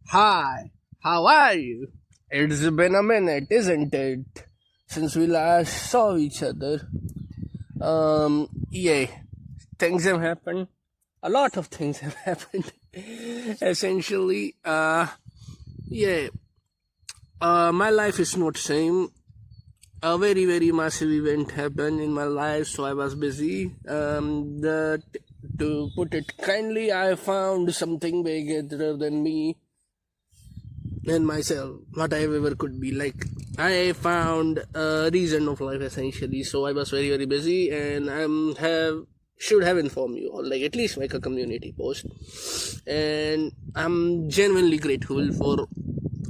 Hi, how are you? It's been a minute, isn't it? Since we last saw each other. Yeah, things have happened. A lot of things have happened. Essentially, yeah, my life is not same. A very massive event happened in my life, so I was busy. To put it kindly, I found something bigger than me and myself, what I ever could be. Like, I found a reason of life essentially. So I was very busy, and have should have informed you, or like at least make a community post. And I'm genuinely grateful for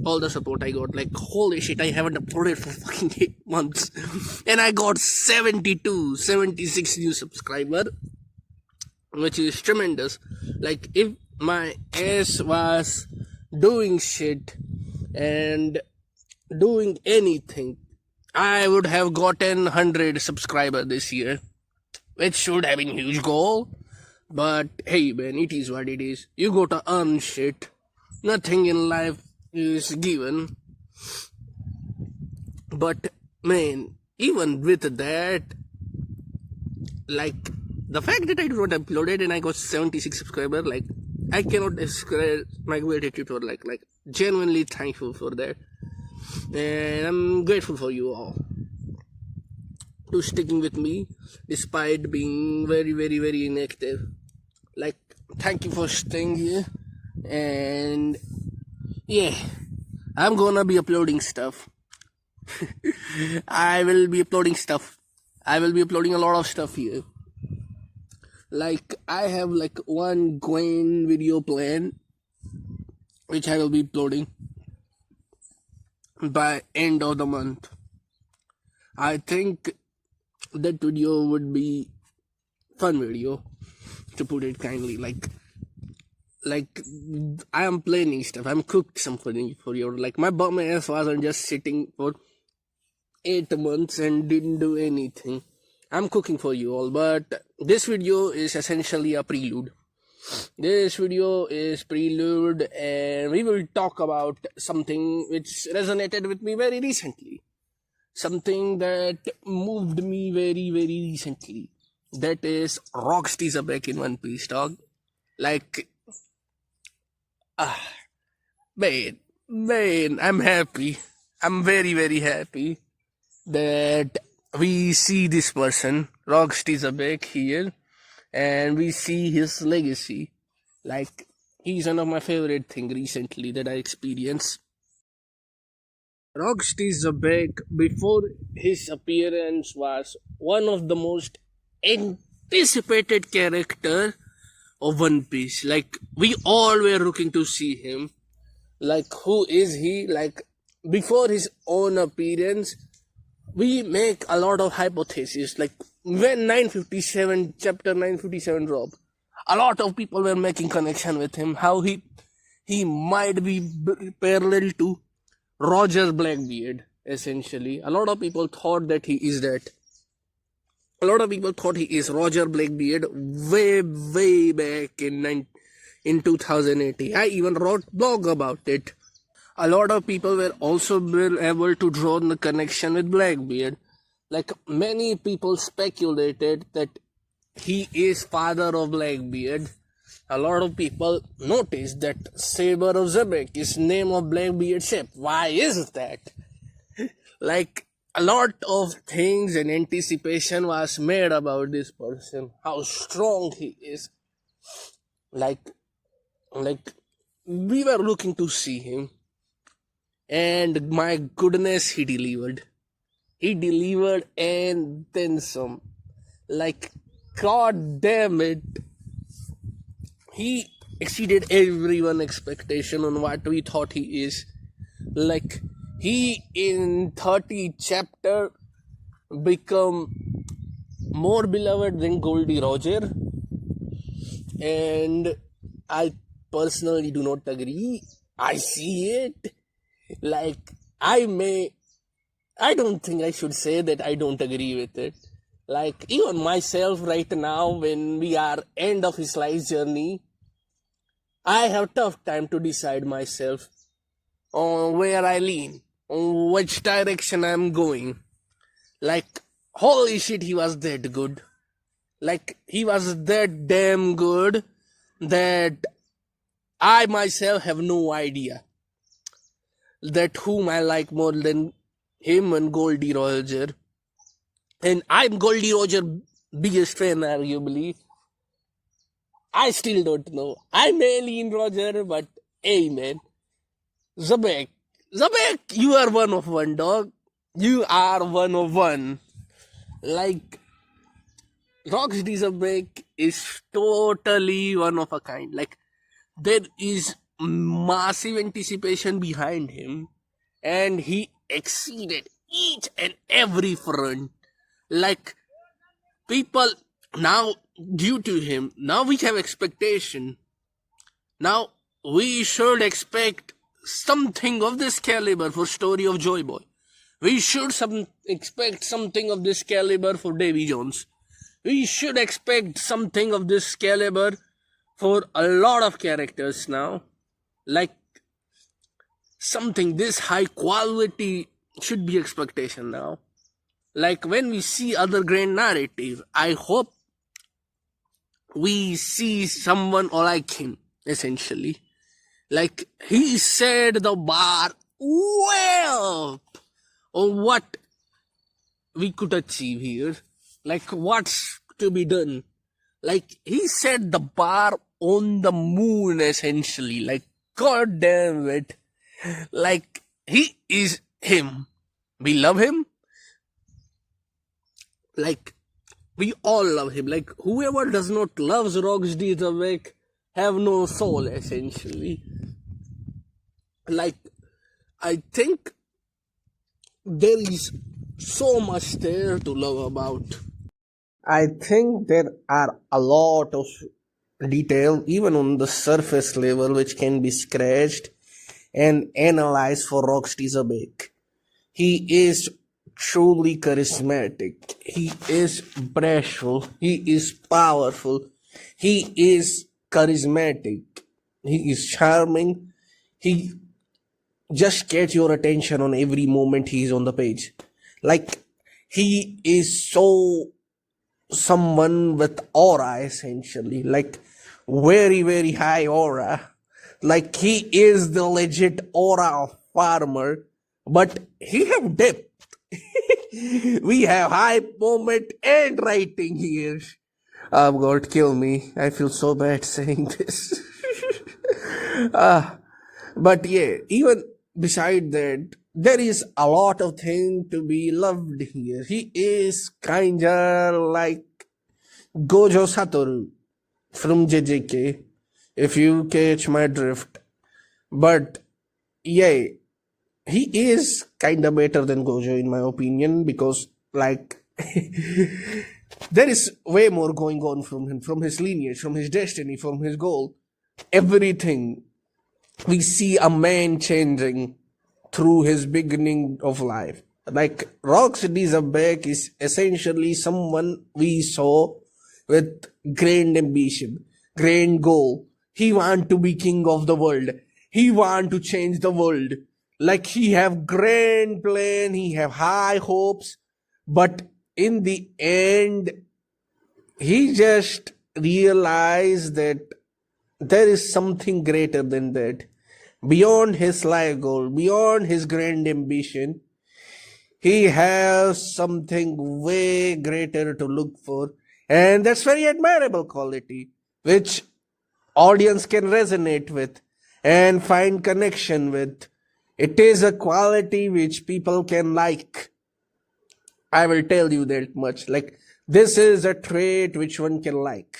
all the support I got. Like, holy shit, I haven't uploaded for fucking 8 months, and I got 76 new subscriber, which is tremendous. Like, if my ass was doing shit and doing anything, I would have gotten 100 subscribers this year, which should have been a huge goal. But hey, man, it is what it is. You gotta earn shit. Nothing in life is given. But man, even with that, like, the fact that I do not upload it and I got 76 subscribers, like, I cannot describe my gratitude for like genuinely thankful for that. And I'm grateful for you all to sticking with me despite being very inactive. Like, thank you for staying here. And yeah, I'm gonna be uploading stuff. I will be uploading stuff. I will be uploading a lot of stuff here. Like, I have like one Gwen video plan, which I will be uploading by end of the month. I think that video would be fun video, to put it kindly. Like I am planning stuff. I'm cooked something for you. Like, my bum ass wasn't just sitting for 8 months and didn't do anything. I'm cooking for you all, but this video is essentially a prelude. This video is prelude, and we will talk about something which resonated with me very recently. Something that moved me very recently. That is Rocksteady Xebec in One Piece, dog. Like, man, I'm happy. I'm very happy that we see this person, Rocksteady Xebec, here, and we see his legacy. Like, he's one of my favorite things recently that I experienced. Rocksteady Xebec, before his appearance, was one of the most anticipated character of One Piece. Like, we all were looking to see him. Like, who is he? Like, before his own appearance, we make a lot of hypotheses. Like, when 957, chapter 957 dropped, a lot of people were making connection with him, how he might be parallel to Roger Blackbeard, essentially. A lot of people thought that he is that. A lot of people thought he is Roger Blackbeard way back in 2018. I even wrote blog about it. A lot of people were also able to draw the connection with Blackbeard. Like, many people speculated that he is father of Blackbeard. A lot of people noticed that Saber of Xebec is name of Blackbeard's ship. Why is that? Like, a lot of things and anticipation was made about this person, how strong he is. Like we were looking to see him, and my goodness, he delivered. He delivered and then some. Like, god damn it, he exceeded everyone's expectation on what we thought he is. Like, he in 30 chapter become more beloved than Goldie Roger, and I personally do not agree. I see it. Like, I don't think I should say that I don't agree with it. Like, even myself right now, when we are end of his life journey, I have tough time to decide myself on where I lean, on which direction I'm going. Like, holy shit, he was that good. Like, he was that damn good that I myself have no idea that whom I like more than him and Goldie Roger. And I'm Goldie Roger biggest fan, arguably. I still don't know. I may lean Roger, but hey man, Xebec, Xebec, you are one of one, dog. You are one of one. Like, Roxy Xebec is totally one of a kind. Like, there is massive anticipation behind him, and he exceeded each and every front. Like, people now, due to him, now we have expectation. Now we should expect something of this caliber for Story of Joy Boy. We should expect something of this caliber for Davy Jones. We should expect something of this caliber for a lot of characters now. Like, something this high quality should be expectation now. Like, when we see other grand narrative, I hope we see someone like him, essentially. Like, he set the bar well on what we could achieve here. Like, what's to be done. Like, he set the bar on the moon, essentially. Like, god damn it. Like, he is him. We love him. Like, we all love him. Like, whoever does not love Roxy Xebec have no soul, essentially. Like, I think there is so much there to love about. I think there are a lot of detail, even on the surface level, which can be scratched and analyzed for Roxy Xebec. He is truly charismatic. He is bashful. He is powerful. He is charismatic. He is charming. He just gets your attention on every moment he is on the page. Like, he is so someone with aura, essentially. Like, very, very high aura. Like, he is the legit aura of farmer, but he have depth. We have high moment and writing here. God, kill me. I feel so bad saying this. But yeah, even beside that, there is a lot of things to be loved here. He is kinda like Gojo Satoru from JJK, if you catch my drift. But yeah, he is kinda better than Gojo in my opinion, because like there is way more going on from him, from his lineage, from his destiny, from his goal. Everything. We see a man changing through his beginning of life. Like, Roxy Xebec is essentially someone we saw with grand ambition, grand goal. He want to be king of the world. He want to change the world. Like, he have grand plan, he have high hopes, but in the end, he just realized that there is something greater than that. Beyond his life goal, beyond his grand ambition, he has something way greater to look for. And that's very admirable quality, which audience can resonate with and find connection with. It is a quality which people can like. I will tell you that much. Like, this is a trait which one can like.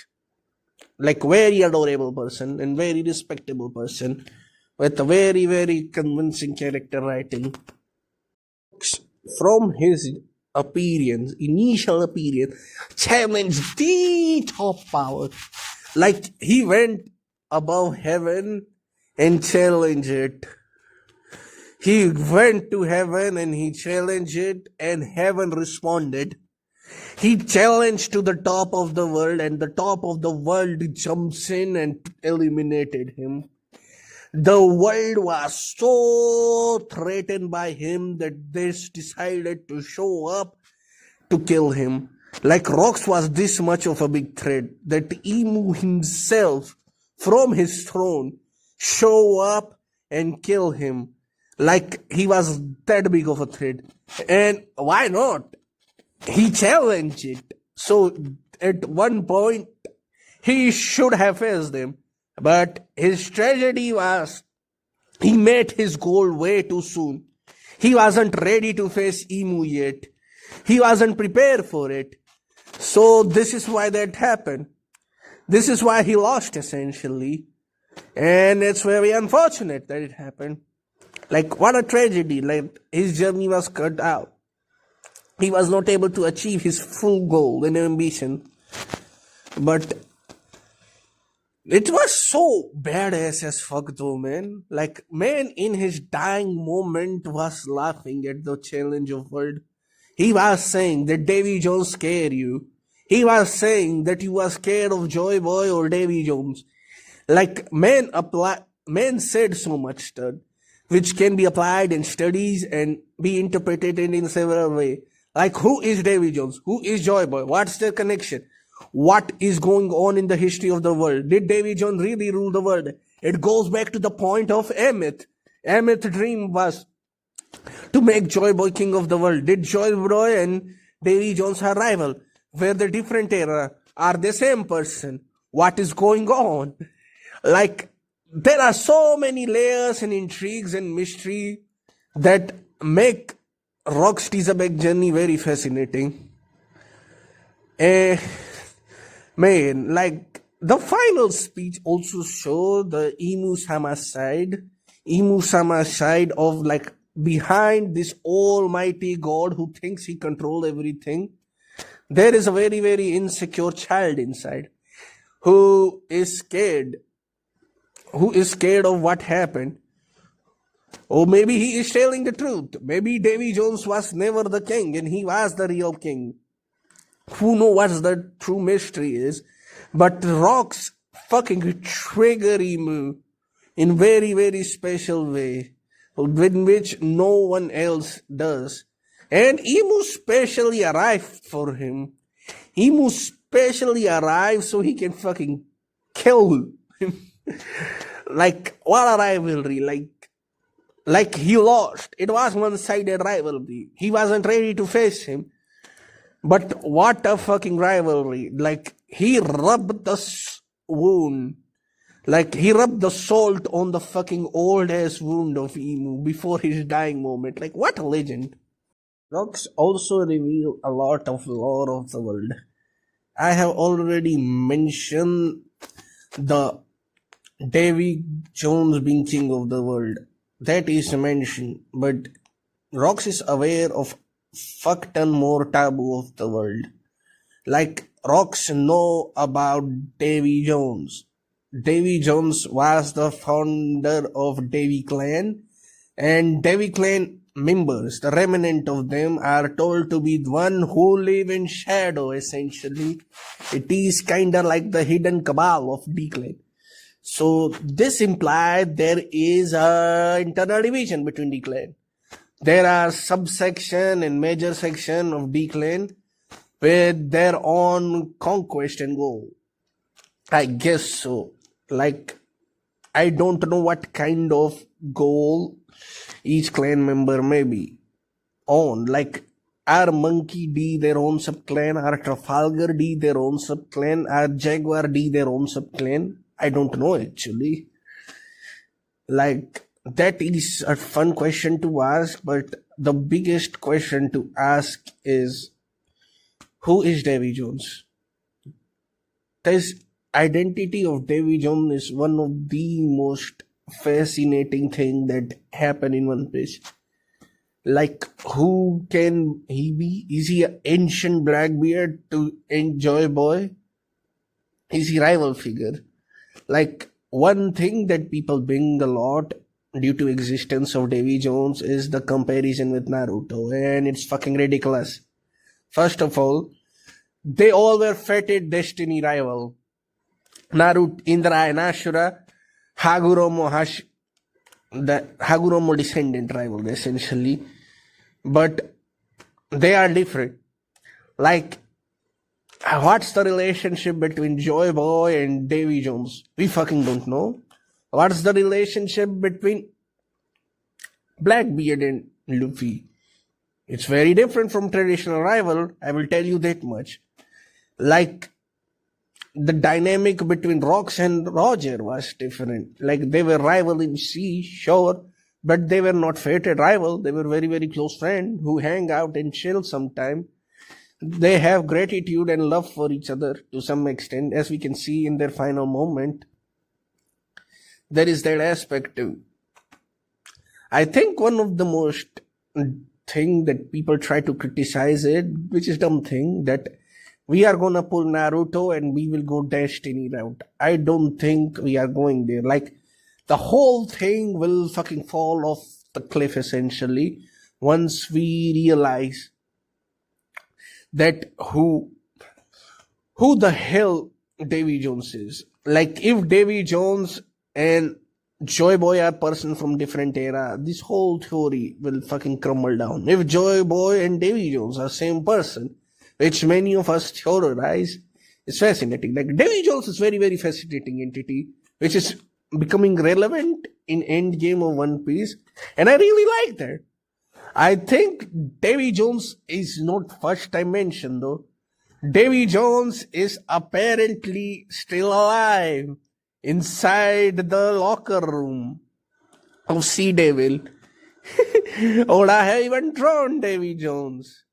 Like, very adorable person and very respectable person with a very, very convincing character writing. From his appearance, initial appearance, challenged the top power. Like, he went above heaven and challenged it. He went to heaven and he challenged it, and heaven responded. He challenged to the top of the world, and the top of the world jumps in and eliminated him. The world was so threatened by him that they decided to show up to kill him. Like Rox was this much of a big threat that Emu himself from his throne show up and kill him. Like he was that big of a threat. And why not? He challenged it. So at one point he should have faced them. But his tragedy was he met his goal way too soon. He wasn't ready to face Emu yet. He wasn't prepared for it. So this is why that happened. This is why he lost essentially. And it's very unfortunate that it happened. Like what a tragedy. Like his journey was cut out. He was not able to achieve his full goal and ambition. But it was so badass as fuck though, man. Like, man in his dying moment was laughing at the challenge of world. He was saying that Davy Jones scared you. He was saying that you were scared of Joy Boy or Davy Jones. Like, man said so much stuff, which can be applied in studies and be interpreted in several ways. Like, who is Davy Jones? Who is Joy Boy? What's their connection? What is going on in the history of the world? Did Davy Jones really rule the world? It goes back to the point of Emmett. Emmett's dream was to make Joy Boy king of the world. Did Joy Boy and Davy Jones are rival? Were they different era? Are they same person? What is going on? Like, there are so many layers and intrigues and mystery that make Rock's Xebec journey very fascinating. Man, like, the final speech also showed the Emu-sama side. Emu-sama side of, like, behind this almighty God who thinks he controls everything, there is a very, very insecure child inside who is scared of what happened. Or maybe he is telling the truth. Maybe Davy Jones was never the king and he was the real king. Who knows what the true mystery is? But Rock's fucking trigger Emu in very, very special way, in which no one else does. And Emu specially arrived for him. Emu specially arrived so he can fucking kill him. Like, what a rivalry. Like he lost. It was one-sided rivalry. He wasn't ready to face him. But what a fucking rivalry. Like, he rubbed the wound. Like, he rubbed the salt on the fucking old-ass wound of Emu before his dying moment. Like, what a legend. Rocks also reveal a lot of lore of the world. I have already mentioned the Davy Jones being king of the world. That is mentioned. But Rocks is aware of fuck ton more taboo of the world. Like, Rocks know about Davy Jones. Davy Jones was the founder of Davy Clan, and Davy Clan members, the remnant of them, are told to be the one who live in shadow, essentially. It is kinda like the hidden cabal of D Clan. So this implies there is a internal division between D Clan. There are subsection and major section of D Clan with their own conquest and goal. I guess so. Like, I don't know what kind of goal each clan member may be on. Like, are Monkey D their own sub-clan? Are Trafalgar D their own sub-clan? Are Jaguar D their own sub-clan? I don't know actually. Like, that is a fun question to ask, but the biggest question to ask is, who is Davy Jones? This identity of Davy Jones is one of the most fascinating thing that happen in One Piece. Like, who can he be? Is he an ancient Blackbeard to Enjoy Boy? Is he rival figure? Like, one thing that people bring a lot due to existence of Davy Jones is the comparison with Naruto, and it's fucking ridiculous. First of all, they all were fated destiny rival. Naruto, Indra and Ashura, the Haguromo descendant rival essentially. But they are different. Like, what's the relationship between Joy Boy and Davy Jones? We fucking don't know. What's the relationship between Blackbeard and Luffy? It's very different from traditional rival, I will tell you that much. Like, the dynamic between Rox and Roger was different. Like, they were rival in sea, sure, but they were not fated rival. They were very, very close friends who hang out and chill sometime. They have gratitude and love for each other to some extent, as we can see in their final moment. There is that aspect too. I think one of the most thing that people try to criticize it, which is dumb thing, that we are gonna pull Naruto and we will go Destiny route. I don't think we are going there. Like, the whole thing will fucking fall off the cliff essentially once we realize that who the hell Davy Jones is. Like, if Davy Jones and Joy Boy are person from different era, this whole theory will fucking crumble down. If Joy Boy and Davy Jones are same person, which many of us theorize, is fascinating. Like, Davy Jones is very, very fascinating entity, which is becoming relevant in Endgame of One Piece, and I really like that. I think Davy Jones is not first time mentioned though. Davy Jones is apparently still alive inside the locker room of Sea Devil. Or I have even drawn Davy Jones.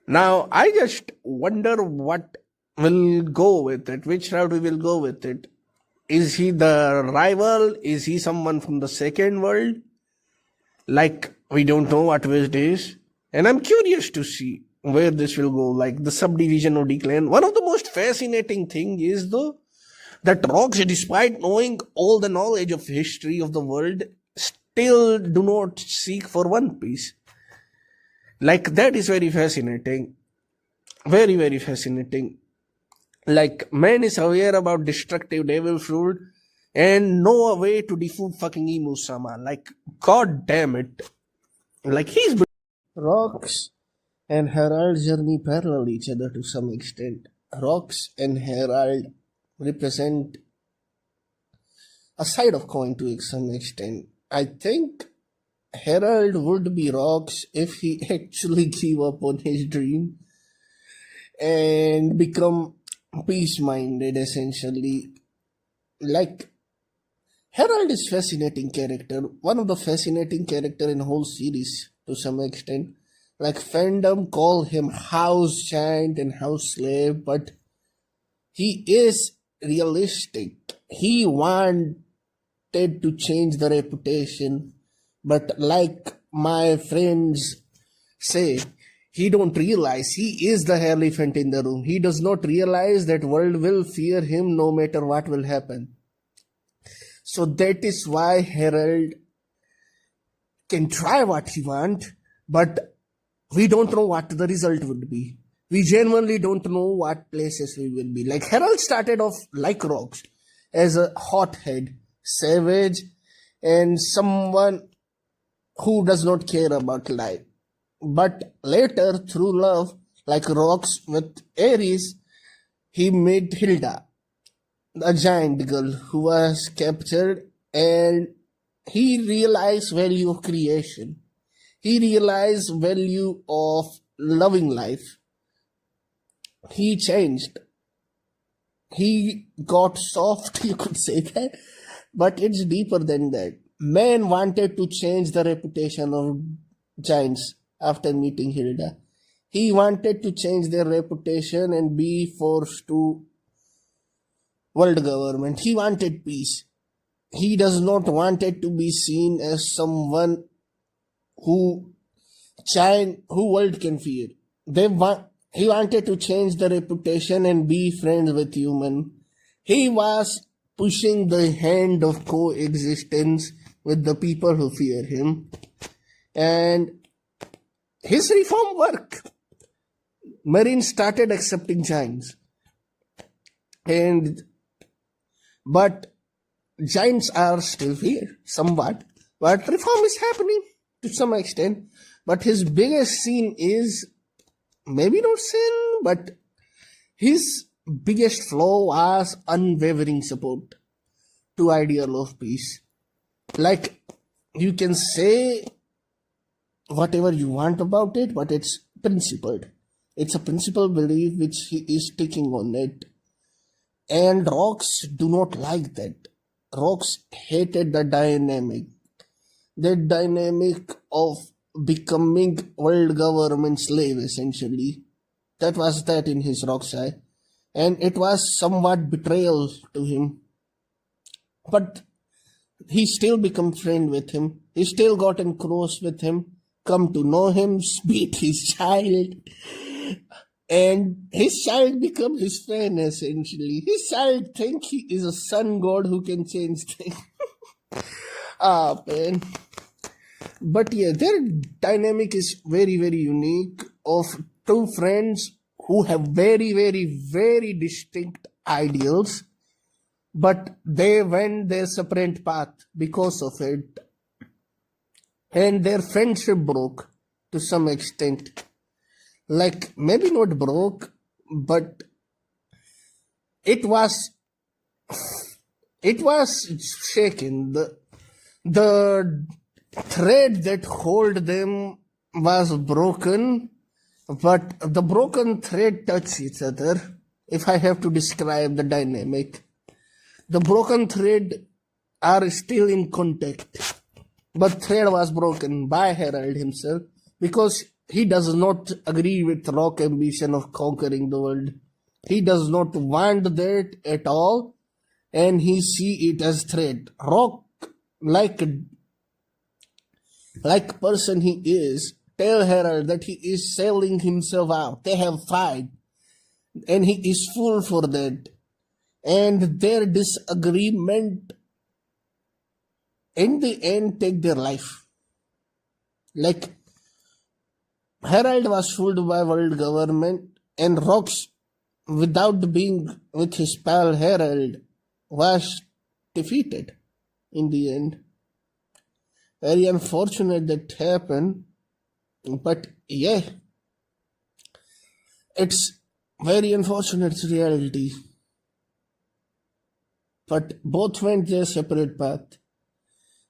Now, I just wonder what will go with it, which route we will go with it. Is he the rival? Is he someone from the second world? Like, we don't know what it is. And I'm curious to see where this will go, like the subdivision of Declan. One of the most fascinating thing is though, that Rox, despite knowing all the knowledge of history of the world, still do not seek for One Piece. Like, that is very fascinating. Very, very fascinating. Like, man is aware about destructive devil fruit and know a way to defeat fucking Imu-sama. Like, god damn it. Like, he's... Rox and Herald's journey parallel each other to some extent. Rox and Herald represent a side of coin to some extent. I think Herald would be Rox if he actually gave up on his dream and become peace-minded essentially. Like, Herald is fascinating character, one of the fascinating character in whole series to some extent. Like, fandom call him house giant and house slave, but he is realistic. He wanted to change the reputation, but like my friends say, he don't realize he is the elephant in the room. He does not realize that world will fear him no matter what will happen. So that is why Herald can try what he want, but we don't know what the result would be. We genuinely don't know what places we will be. Like, Herald started off like Rox, as a hothead, savage, and someone who does not care about life. But later, through love, like Rox with Ares, he met Hilda, a giant girl who was captured, and he realized value of creation. He realized value of loving life. He changed. He got soft, you could say that, but it's deeper than that. Man wanted to change the reputation of giants after meeting Hilda. He wanted to change their reputation and be forced to world government. He wanted peace. He does not want it to be seen as someone who world can fear. He wanted to change the reputation and be friends with human. He was pushing the hand of coexistence with the people who fear him. And his reform worked. Marines started accepting giants, and but giants are still here somewhat. But reform is happening to some extent. But his biggest sin is maybe not sin, but his biggest flaw was unwavering support to ideal of peace. Like, you can say whatever you want about it, but it's principled. It's a principled belief which he is sticking on it. And rocks do not like that. Rocks hated the dynamic. That dynamic of becoming world government slave, essentially. That was that in his rock's eye. And it was somewhat betrayal to him. But he still become friend with him. He still gotten close with him, come to know him, meet his child, and his child become his friend essentially. His child think he is a sun god who can change things. Man. But yeah, their dynamic is very, very unique of two friends who have very, very, very distinct ideals, but they went their separate path because of it. And their friendship broke to some extent. Like, maybe not broke, but it was shaken. The thread that hold them was broken, but the broken thread touch each other. If I have to describe the dynamic, the broken thread are still in contact, but thread was broken by Herald himself because he does not agree with Rock ambition of conquering the world. He does not want that at all, and he see it as threat. Rock, like person he is, tell Herald that he is selling himself out. They have fight, and he is full for that. And their disagreement in the end take their life. Like, Herald was fooled by world government, and Rox, without being with his pal Herald, was defeated in the end. Very unfortunate that happened, but yeah, it's very unfortunate reality. But both went their separate path.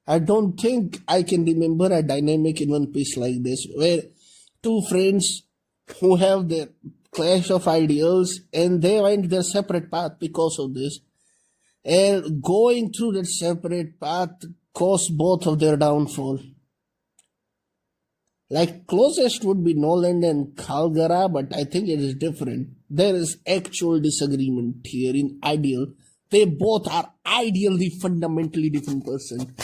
I don't think I can remember a dynamic in One Piece like this, where two friends who have their clash of ideals and they went their separate path because of this. And going through that separate path caused both of their downfall. Like, closest would be Noland and Kalgara, but I think it is different. There is actual disagreement here in ideal. They both are ideally fundamentally different person.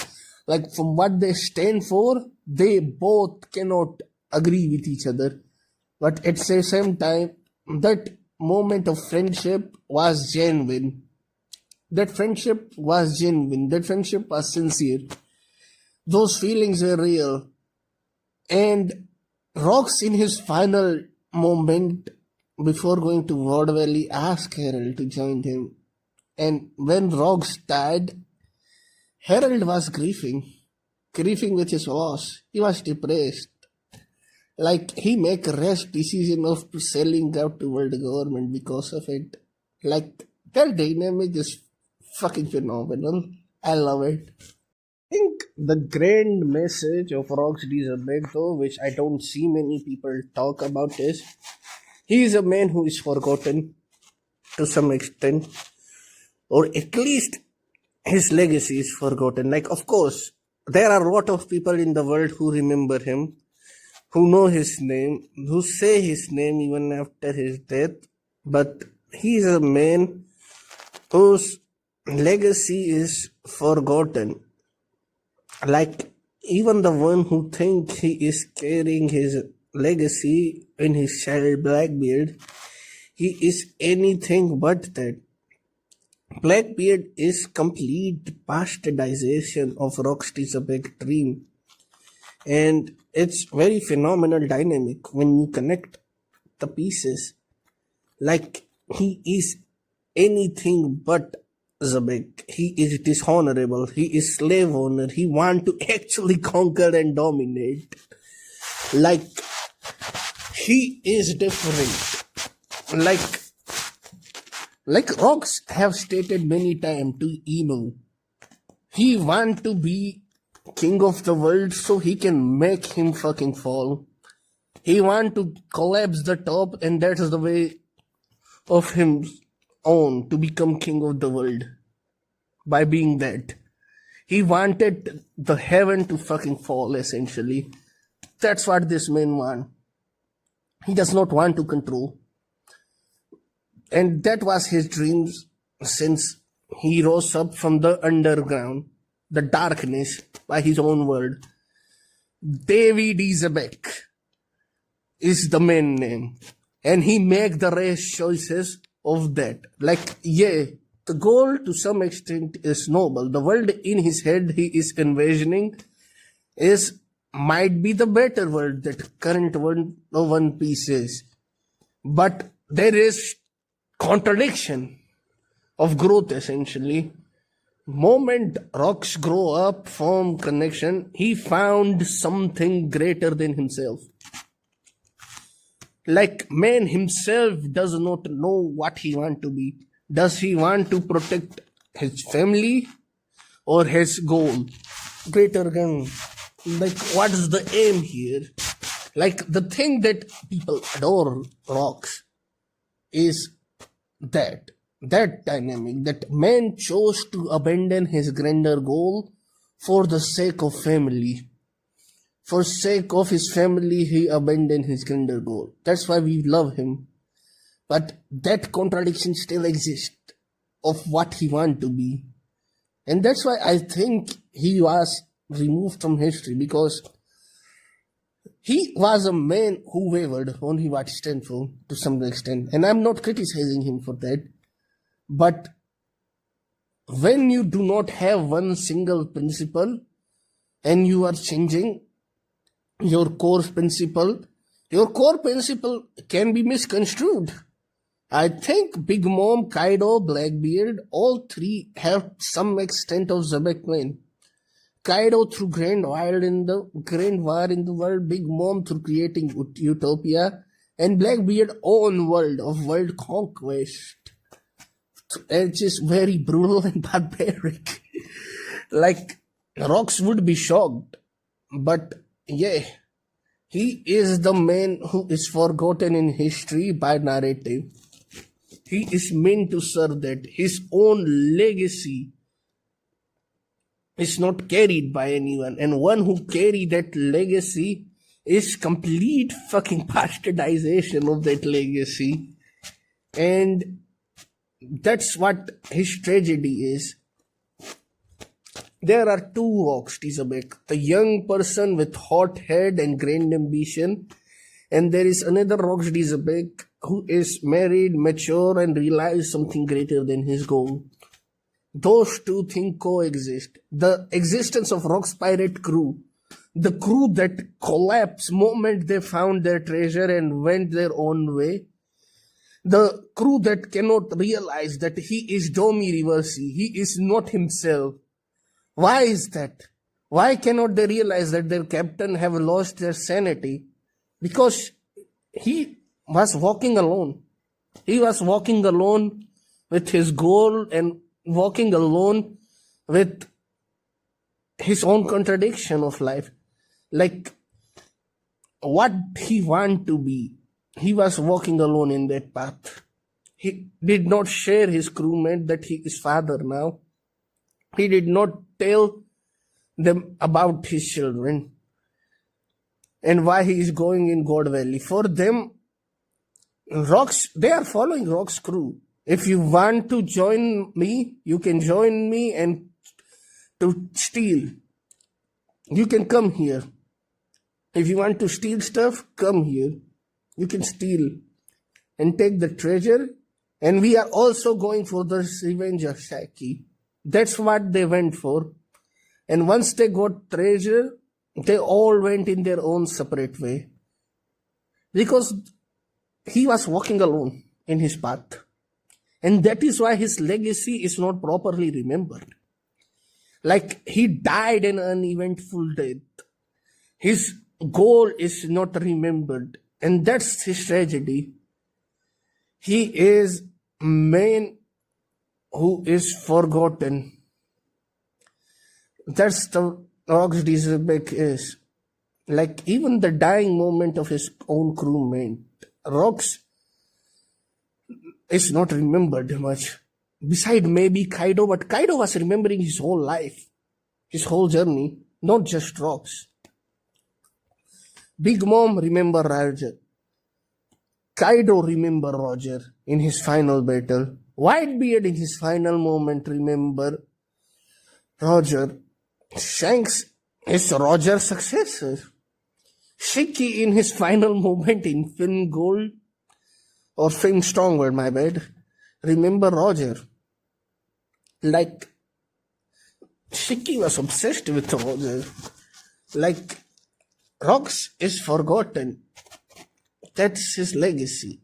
Like, from what they stand for, they both cannot agree with each other. But at the same time, that moment of friendship was genuine. That friendship was genuine. That friendship was sincere. Those feelings were real. And Rox, in his final moment before going to Ward Valley, asked Herald to join him. And when Rox died, Herald was grieving with his loss. He was depressed. Like, he make a rash decision of selling out to world government because of it. Like, that dynamic is fucking phenomenal. I love it. I think the grand message of Rox Xebec, though, which I don't see many people talk about, is he is a man who is forgotten to some extent, or at least his legacy is forgotten. Like, of course, there are a lot of people in the world who remember him, who know his name, who say his name even after his death, but he is a man whose legacy is forgotten. Like, even the one who thinks he is carrying his legacy in his child Blackbeard, he is anything but that. Blackbeard is complete bastardization of Rocksteady's big dream. And it's very phenomenal dynamic when you connect the pieces. Like he is anything but Xebec. He is dishonorable. He is slave owner. He want to actually conquer and dominate. Like he is different. Like rocks have stated many times to Emo. He want to be king of the world so he can make him fucking fall. He want to collapse the top, and that's the way of him own to become king of the world. By being that, he wanted the heaven to fucking fall, essentially. That's what this man want. He does not want to control. And that was his dreams since he rose up from the underground, the darkness, by his own word. David Xebec is the main name. And he make the race choices of that. Like, yeah, the goal to some extent is noble. The world in his head he is envisioning might be the better world that current One Piece is. But there is contradiction of growth, essentially. Moment rocks grow up, form connection, he found something greater than himself. Like man himself does not know what he want to be. Does he want to protect his family or his goal? Greater gun. Like what is the aim here? Like the thing that people adore rocks is that dynamic, that man chose to abandon his grander goal for the sake of family. For sake of his family, he abandoned his grander goal. That's why we love him. But that contradiction still exists of what he wanted to be. And that's why I think he was removed from history, because he was a man who wavered on his what stand for to some extent. And I'm not criticizing him for that. But when you do not have one single principle and you are changing your core principle can be misconstrued. I think Big Mom, Kaido, Blackbeard, all three have some extent of Xebec plan. Kaido through Grand War in the world, Big Mom through creating utopia, and Blackbeard own world of world conquest. It's just very brutal and barbaric. Like rocks would be shocked, but yeah, he is the man who is forgotten in history by narrative. He is meant to serve that. His own legacy is not carried by anyone. And one who carry that legacy is complete fucking bastardization of that legacy. And that's what his tragedy is. There are two rocks, Xebec. The young person with hot head and grand ambition. And there is another rock, Xebec, who is married, mature, and realize something greater than his goal. Those two things coexist. The existence of Rock's pirate crew, the crew that collapsed moment they found their treasure and went their own way. The crew that cannot realize that he is Domi Reversi, he is not himself. Why is that? Why cannot they realize that their captain have lost their sanity? Because he was walking alone. He was walking alone with his goal and walking alone with his own contradiction of life. Like what he want to be, he was walking alone in that path. He did not share his crewmate that he is father now. He did not tell them about his children and why he is going in God Valley. For them, rocks, they are following Rock's crew. If you want to join me, you can join me, and to steal, you can come here. If you want to steal stuff, come here. You can steal and take the treasure. And we are also going for the revenge of Shaki. That's what they went for. And once they got treasure, they all went in their own separate way. Because he was walking alone in his path. And that is why his legacy is not properly remembered. Like he died an uneventful death. His goal is not remembered. And that's his tragedy. He is man who is forgotten. That's the Rox Xebec is. Like even the dying moment of his own crewmate, Rox is not remembered much. Beside maybe Kaido, but Kaido was remembering his whole life, his whole journey, not just Rox. Big Mom remember Roger. Kaido remember Roger in his final battle. Whitebeard in his final moment remember Roger. Shanks is Roger's successor. Shiki in his final moment in Film Gold, or Film Stronger, my bad, remember Roger. Like, Shiki was obsessed with Roger. Like, Rox is forgotten. That's his legacy.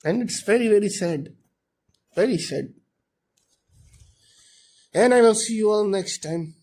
And it's very, very sad. Very sad. And I will see you all next time.